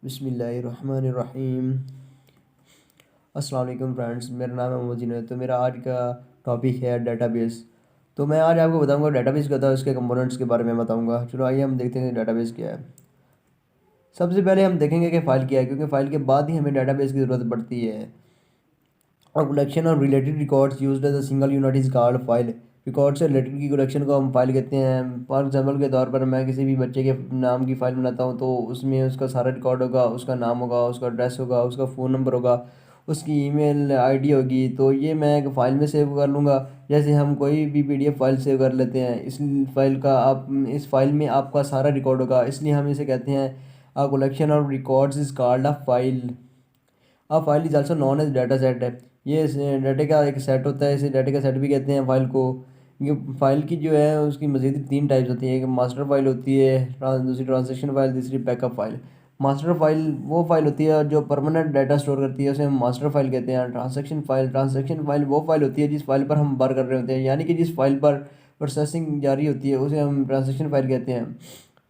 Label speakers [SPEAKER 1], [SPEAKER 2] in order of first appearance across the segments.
[SPEAKER 1] बिस्मिल्लाहिर्रहमानिर्रहीम। अस्सलाम वालेकुम फ्रेंड्स, मेरा नाम है मोहम्मद जिनैद। तो मेरा आज का टॉपिक है डेटाबेस। तो मैं आज आपको बताऊंगा डेटाबेस क्या होता है, उसके कंपोनेंट्स के बारे में बताऊंगा। चलो आइए हम देखते हैं डेटाबेस क्या है। सबसे पहले हम देखेंगे कि फ़ाइल क्या है, क्योंकि फ़ाइल के बाद ही हमें डेटाबेस की ज़रूरत पड़ती है। और collection of related records used as a single unit is called file. Record से रिलेटेड की कलेक्शन को हम फाइल कहते हैं। फॉर एग्जांपल के तौर पर मैं किसी भी बच्चे के नाम की फ़ाइल बनाता हूँ, तो उसमें उसका सारा रिकॉर्ड होगा, उसका नाम होगा, उसका एड्रेस होगा, उसका फ़ोन नंबर होगा, उसकी ईमेल आईडी होगी। तो ये मैं एक फ़ाइल में सेव कर लूँगा। जैसे हम कोई भी पीडीएफ फाइल सेव कर लेते हैं, इस फाइल का आप इस फाइल में आपका सारा रिकॉर्ड होगा, इसलिए हम इसे कहते हैं a collection of records is called a file. अब file is also known as data set है। ये डाटे का एक सेट होता है, इसे डाटे का सेट भी कहते हैं फाइल को। ये फाइल की जो है उसकी मज़ीद तीन टाइप्स होती है। एक मास्टर फाइल होती है, दूसरी ट्रांजैक्शन फाइल, तीसरी बैकअप फाइल। मास्टर फाइल वो फाइल होती है जो परमानेंट डाटा स्टोर करती है, उसे हम मास्टर फाइल कहते हैं। ट्रांजैक्शन फाइल वो फाइल होती है जिस फाइल पर हम वर्क कर रहे होते हैं, यानी कि जिस फाइल पर प्रोसेसिंग जारी होती है उसे हम ट्रांजैक्शन फाइल कहते हैं।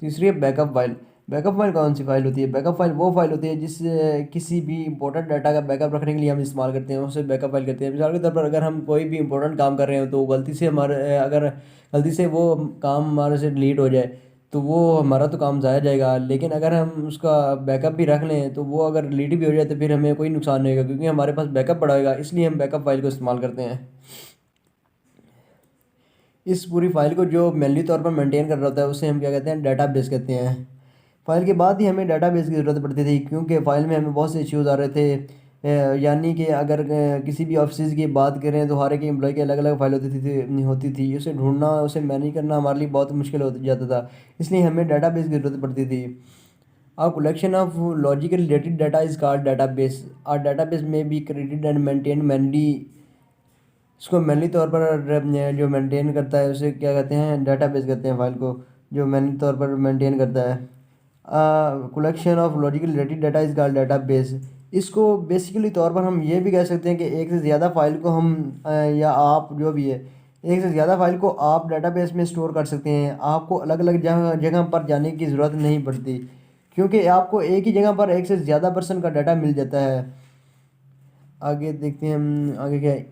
[SPEAKER 1] तीसरी है बैकअप फाइल। बैकअप फाइल कौन सी फाइल होती है? बैकअप फाइल वो फाइल होती है जिससे किसी भी इंपॉर्टेंट डाटा का बैकअप रखने के लिए हम इस्तेमाल करते हैं, उसे बैकअप फाइल कहते हैं। मिसाल के तौर पर अगर हम कोई भी इंपॉर्टेंट काम कर रहे हो, तो गलती से गलती से वो काम हमारे से डिलीट हो जाए, तो वो हमारा तो काम ज़ाया जाएगा। लेकिन अगर हम उसका बैकअप भी रख लें, तो वो अगर डिलीट भी हो जाए तो फिर हमें कोई नुकसान नहीं होगा, क्योंकि हमारे पास बैकअप पड़ा होगा। इसलिए हम बैकअप फाइल को इस्तेमाल करते हैं। इस पूरी फाइल को जो मैन्युअली तौर पर मेंटेन कर रहा होता है उसे हम क्या कहते हैं? डाटाबेस कहते हैं। फाइल के बाद ही हमें डाटाबेस की ज़रूरत पड़ती थी, क्योंकि फ़ाइल में हमें बहुत से इश्यूज आ रहे थे। यानी कि अगर किसी भी ऑफिस की बात करें तो हर एक एम्प्लॉय की अलग अलग फाइल होती थी, उसे ढूंढना, उसे मैनेज करना हमारे लिए बहुत मुश्किल हो जाता था। इसलिए हमें डाटाबेस की ज़रूरत पड़ती थी। A collection of logically related data is called database. A database may be created and maintained manually। इसको मैनुअली तौर पर जो मेंटेन करता है उसे क्या कहते हैं? डाटाबेस कहते हैं। फाइल को जो मैनुअली तौर पर मेंटेन करता है। Collection of logical related data is called database. इसको बेसिकली तौर पर हम ये भी कह सकते हैं कि एक से ज़्यादा फाइल को हम या आप जो भी है, एक से ज़्यादा फाइल को आप डाटाबेस में स्टोर कर सकते हैं। आपको अलग अलग जगह जगह पर जाने की ज़रूरत नहीं पड़ती, क्योंकि आपको एक ही जगह पर एक से ज़्यादा पर्सन का डाटा मिल जाता है। आगे देखते हैं हम आगे क्या है।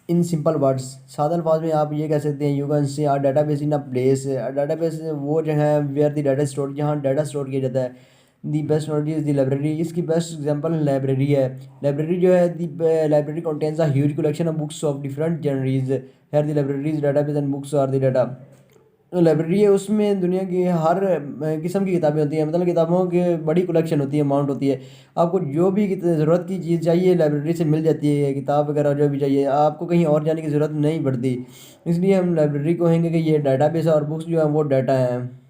[SPEAKER 1] इन सिंपल वर्ड्स, सादा अल्फाज में आप ये कह सकते हैं, you can say our database in a place. Database वो जगह है वेयर द डाटा स्टोर, जहाँ डाटा स्टोर किया जाता है। The best note is the library. इसकी बेस्ट एग्जांपल लाइब्रेरी है। लाइब्रेरी जो है, the library contains a huge collection of books of different genres. Here the library's database and books are the data. जो library है उसमें दुनिया की हर किस्म की किताबें होती हैं, मतलब किताबों की बड़ी कलेक्शन होती है, अमाउंट होती है। आपको जो भी ज़रूरत की चीज़ चाहिए लाइब्रेरी से मिल जाती है, किताब वगैरह जो भी चाहिए, आपको कहीं और जाने की ज़रूरत नहीं पड़ती। इसलिए हम लाइब्रेरी को कहेंगे कि ये डाटाबेस और बुक्स जो है वो डाटा हैं।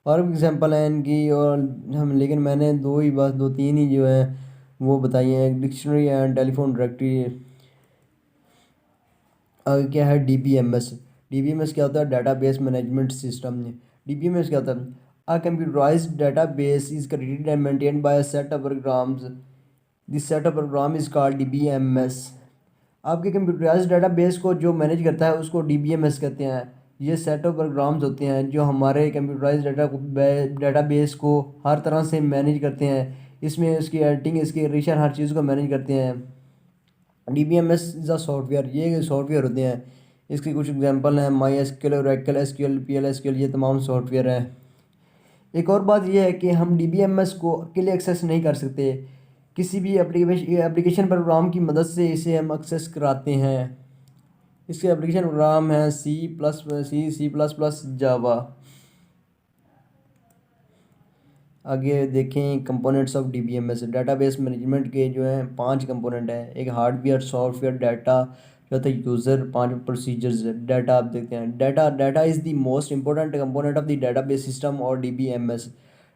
[SPEAKER 1] और भी एग्जांपल हैं इनकी, और हम लेकिन मैंने दो तीन ही जो है वो बताई हैं। Dictionary and telephone directory. क्या है डीबीएमएस? डीबीएमएस क्या होता है? Database management system. डीबीएमएस क्या होता है? A computerised database is created and maintained by a set of programs. This set of program is called DBMS. आपके कंप्यूटराइज्ड डाटाबेस को जो मैनेज करता है उसको डीबीएमएस कहते हैं। ये सेट ऑफ प्रोग्राम्स होते हैं जो हमारे कंप्यूटराइज्ड डाटाबेस को हर तरह से मैनेज करते हैं। इसमें उसकी एडिटिंग, इसकी एडिशन, हर चीज़ को मैनेज करते हैं। DBMS is a software. ये सॉफ्टवेयर होते हैं। इसकी कुछ एग्जांपल हैं, My S Q L, Oracle S Q L, P L S Q L, ये तमाम सॉफ्टवेयर हैं। एक और बात यह है कि हम DBMS को अकेले एक्सेस नहीं कर सकते। किसी भी एप्लीकेशन प्रोग्राम की मदद से इसे हम एक्सेस कराते हैं। इसके एप्लीकेशन प्रोग्राम हैं सी प्लस प्लस जावा। आगे देखें components of DBMS. Database management के जो हैं 5 कंपोनेंट हैं। एक हार्डवेयर, सॉफ्टवेयर, डाटा, चौथा यूज़र, 5 प्रोसीजर्स। डाटा आप देखते हैं। Data data is the most important component of the database system और डीबीएमएस।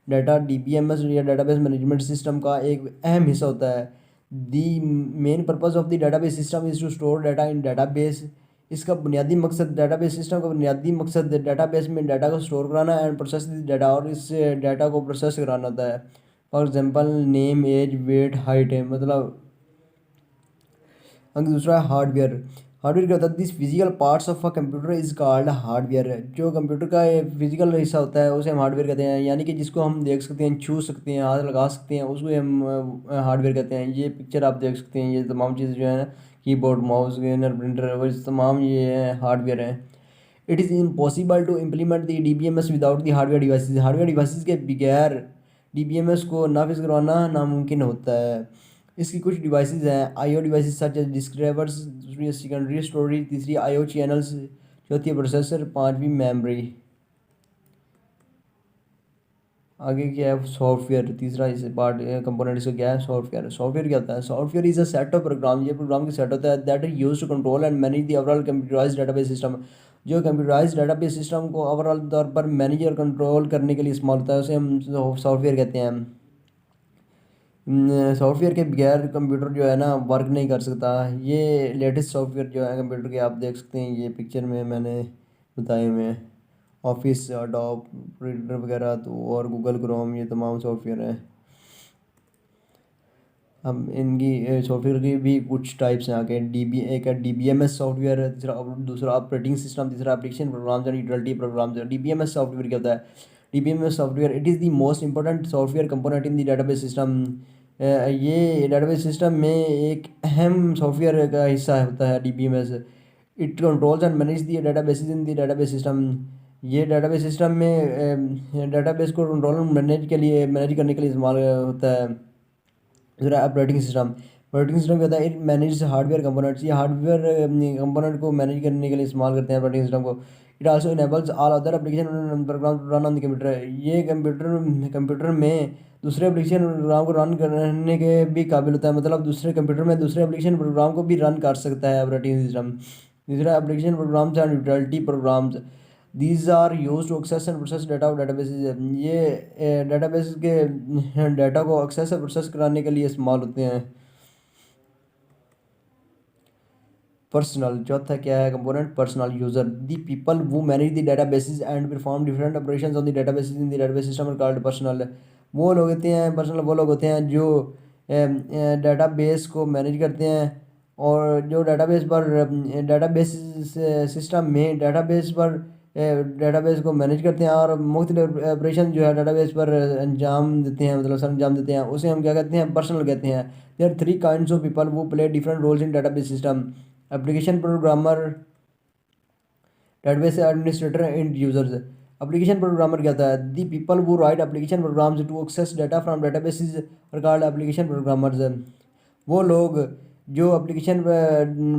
[SPEAKER 1] डाटा डीबीएमएस या डाटाबेस मैनेजमेंट सिस्टम का एक अहम हिस्सा होता है। The main purpose of the database system is to store data in database. इसका बुनियादी मकसद, डाटाबेस सिस्टम का बुनियादी मकसद डाटाबेस में डाटा को स्टोर कराना एंड प्रोसेस डाटा, और इस डाटा को प्रोसेस कराना होता है। For example name, age, weight, height है, मतलब। दूसरा है हार्डवेयर। हार्डवेयर क्या होता है? This physical parts of a computer is called hardware. जो कंप्यूटर का फिजिकल हिस्सा होता है उसे हम हार्डवेयर कहते हैं, यानी कि जिसको हम देख सकते हैं, छू सकते हैं, हाथ लगा सकते हैं, उसको हम हार्डवेयर कहते हैं। ये पिक्चर आप देख सकते हैं, ये तमाम चीज़ें जो है ना, कीबोर्ड, माउस, स्कैनर, प्रिंटर, वो तमाम ये हार्डवेयर हैं। It is impossible to implement the DBMS without the hardware devices. Hardware devices के बगैर DBMS को नाफिज करवाना नामुमकिन होता है। इसकी कुछ डिवाइसेस हैं, IO devices such as disk drivers, दूसरी सेकेंडरी स्टोरेज, तीसरी IO चैनल्स, चौथी प्रोसेसर, पांचवी मेमोरी। आगे क्या है? सॉफ्टवेयर। तीसरा इस पार्ट कंपोनेंट इसका क्या है? सॉफ्टवेयर। सॉफ्टवेयर क्या होता है? Software is a set of program, ये प्रोग्राम की सेट होता है that is use to control and manage the overall computerize database system. जो कंप्यूटराइज डेटाबेस सिस्टम को ओवरऑल तौर पर मैनेज और कंट्रोल करने के लिए इस्तेमाल होता है, उसे हम सॉफ्टवेयर कहते हैं। सॉफ्टवेयर के बगैर कंप्यूटर जो है ना वर्क नहीं कर सकता। ये लेटेस्ट सॉफ्टवेयर जो है कंप्यूटर के, आप देख सकते हैं, ये पिक्चर में मैंने बताए हुए हैं। ऑफिस, अडोब रीडर वगैरह तो, और गूगल क्रोम, ये तमाम सॉफ्टवेयर हैं। हम इनकी सॉफ्टवेयर की भी कुछ टाइप्स हैं आगे। एक है DBMS सॉफ्टवेयर है, दूसरा ऑपरेटिंग सिस्टम, तीसरा application programs and utility programmes. DBMS software क्या होता है? DBMS software it is the most important software component in the database system. ये डेटाबेस सिस्टम में एक अहम सॉफ्टवेयर का हिस्सा होता है DBMS। It controls and manage the databases in the database system. ये डेटाबेस सिस्टम में डेटाबेस को कंट्रोल और मैनेज करने के लिए इस्तेमाल होता है। दूसरा ऑपरेटिंग सिस्टम। ऑपरेटिंग सिस्टम क्या होता है? It manage hardware components. ये हार्डवेयर कंपोनेंट को मैनेज करने के लिए इस्तेमाल करते हैं ऑपरेटिंग सिस्टम को। It also enables all other application program run on the computer. ये कंप्यूटर में दूसरे एप्लीकेशन प्रोग्राम को रन करने के भी काबिल होता है, मतलब दूसरे कंप्यूटर में दूसरे एप्लीकेशन प्रोग्राम को भी रन कर सकता है ऑपरेटिंग सिस्टम। दूसरा application programs and utility programs, these are use to access and process data of databases. ये डेटाबेस के डाटा को एक्सेस और प्रोसेस कराने के लिए इस्तेमाल होते हैं। पर्सनल, चौथा क्या है component? Personnel user, the people वो manage the databases and perform different operations on the databases in the database system are called personnel. वो लोग होते हैं पर्सनल, वो लोग होते हैं जो डेटाबेस को मैनेज करते हैं, और जो डेटाबेस पर डेटाबेस सिस्टम में डेटाबेस को मैनेज करते हैं और मुख्तलिफ ऑपरेशन जो है डेटाबेस पर अंजाम देते हैं, मतलब सर अंजाम देते हैं, उसे हम क्या कहते हैं? पर्सनल कहते हैं। There are three kinds of people वो play different roles in database system: application programmer, database administrator and users. Application programmer क्या होता है? दी पीपल वो write application programs to access data from databases are called application programmers. वो लोग जो application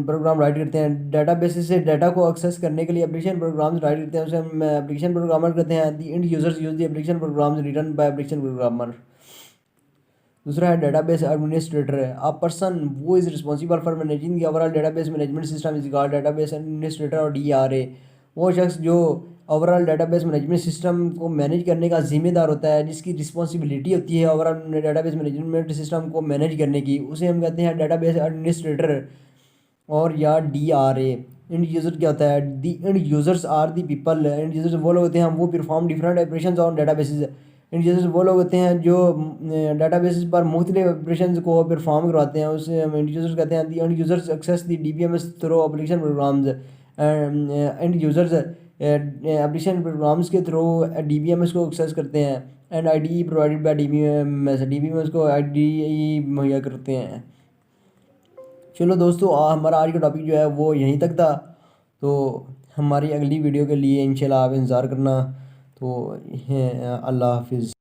[SPEAKER 1] program right करते हैं, databases से डाटा को एक्सेस करने के लिए एप्लीकेशन प्रोग्राम्स राइट करते हैं, उसे हम एप्लीकेशन प्रोग्रामर कहते हैं। The end users use the application programs written by application programmer. दूसरा है डेटाबेस एडमिनिस्ट्रेटर है, अ पर्सन वो is responsible for managing the overall database management system is called database administrator और DRA। वो शख्स जो ओवरऑल डेटाबेस मैनेजमेंट सिस्टम को manage करने का जिम्मेदार होता है, जिसकी रिस्पॉन्सिबिलिटी होती है ओवरऑल डेटाबेस मैनेजमेंट सिस्टम को मैनेज करने की, उसे हम कहते हैं डेटाबेस एडमिनिस्ट्रेटर और या DRA। एंड यूजर क्या होता है? The end users are the people. End users वो लोग होते हैं वो perform different operation on databases. End users वो लोग होते हैं जो डेटाबेसेस पर मुख्तलिफ ऑपरेशन को परफॉर्म करवाते हैं, उसे हम एंड यूजर्स कहते हैं। The end users access the DBMS through application programs. End users application programs के थ्रू DBMS को एक्सेस करते हैं। End IDE provided by DBMS को IDE मुहैया करते हैं। चलो दोस्तों, हमारा आज का टॉपिक जो है वो यहीं तक था। तो हमारी अगली वीडियो के लिए इंशाल्लाह आप इंतज़ार करना। तो अल्लाह हाफिज़।